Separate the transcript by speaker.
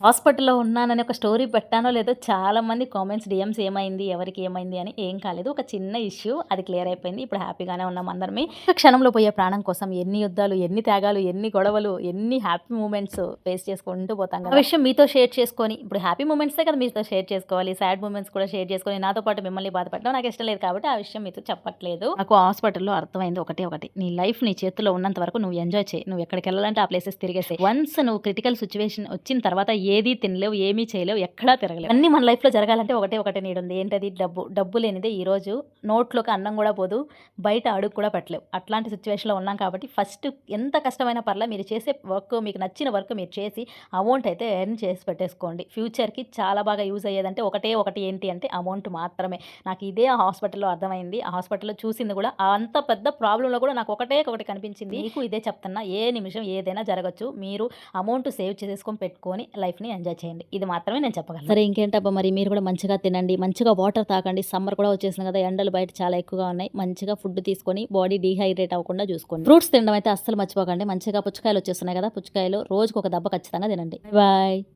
Speaker 1: హాస్పిటల్‌లో ఉన్నానని ఒక స్టోరీ పెట్టానో లేదో చాలామంది కామెంట్స్, డీఎమ్స్ ఏమైంది? ఎవరికి ఏమైంది? అని. ఏం కాలేదు. ఒక చిన్న ఇష్యూ అది క్లియర్ అయిపోయింది. ఇప్పుడు హ్యాపీగానే ఉన్నాం అందరమే. ఒక క్షణంలో పోయే ప్రాణం కోసం ఎన్ని యుద్ధాలు, ఎన్ని త్యాగాలు, ఎన్ని గొడవలు, ఎన్ని హ్యాపీ మూమెంట్స్ ఫేస్ చేసుకుంటూ పోతాం కదా! ఆ విషయం మీతో షేర్ చేసుకొని ఇప్పుడు హ్యాపీ మూమెంట్సే కదా మీతో షేర్ చేసుకోవాలి. సాడ్ మూమెంట్స్ కూడా షేర్ చేసుకొని నాతో పాటు మిమ్మల్ని బాధపెట్టడం నాకు ఇష్టం లేదు కాబట్టి ఆ విషయం మీతో చెప్పట్లేదు. నాకు హాస్పిటల్‌లో అర్థమైంది ఒకటే ఒకటి. నీ లైఫ్ నీ చేతుల్లో ఉన్నంత వరకు నువ్వు ఎంజాయ్ చెయి. నువ్వు ఎక్కడికెళ్ళాలంటే ఆ ప్లేసెస్ తిరిగేసేయి. వన్స్ నువ్వు క్రిటికల్ సిట్యుయేషన్ వచ్చిన తర్వాత ఏది తినలేవు, ఏమీ చేయలేవు, ఎక్కడా తిరగలేవు. అన్నీ మన లైఫ్‌లో జరగాలంటే ఒకటే ఒకటే నీడ్ ఉంది. ఏంటది? డబ్బు. డబ్బు లేనిదే ఈరోజు నోట్లోకి అన్నం కూడా పోదు. బయట అడుగు కూడా పెట్టలేవు. అట్లాంటి సిట్యుయేషన్‌లో ఉన్నాం కాబట్టి ఫస్ట్ ఎంత కష్టమైనా పర్లే మీరు చేసే వర్క్ మీకు నచ్చిన వర్క్ మీరు చేసి అమౌంట్ అయితే ఎర్న్ చేసి పెట్టేసుకోండి. ఫ్యూచర్‌కి చాలా బాగా యూజ్ అయ్యేదంటే ఒకటే ఒకటి ఏంటి అంటే అమౌంట్ మాత్రమే. నాకు ఇదే ఆ హాస్పిటల్‌లో అర్థమైంది. ఆ హాస్పిటల్‌లో చూసింది కూడా అంత పెద్ద ప్రాబ్లమ్‌లో కూడా నాకు ఒకటే ఒకటి కనిపించింది. మీకు ఇదే చెప్తున్నా. ఏ నిమిషం ఏదైనా జరగొచ్చు. మీరు అమౌంట్ సేవ్ చేసేసుకొని పెట్టుకొని లైఫ్‌ని ఎంజాయ్ చేయండి. ఇది మాత్రమే నేను చెప్పగలను. సరే ఇంకేంటబ్బా మరి మీరు కూడా మంచిగా తినండి. మంచిగా వాటర్ తాగండి. సమ్మర్ కూడా వచ్చేసింది కదా! ఎండలు బయట చాలా ఎక్కువగా ఉన్నాయి. మంచిగా ఫుడ్ తీసుకొని బాడీ డీహైడ్రేట్ అవ్వకుండా చూసుకోండి. ఫ్రూట్స్ తినడం అయితే అస్సలు మర్చిపోకండి. మంచిగా పుచ్చకాయలు వచ్చేస్తున్నాయి కదా! పుచ్చకాయలు రోజుకొక దెబ్బ ఖచ్చితంగా తినండి. బాయ్.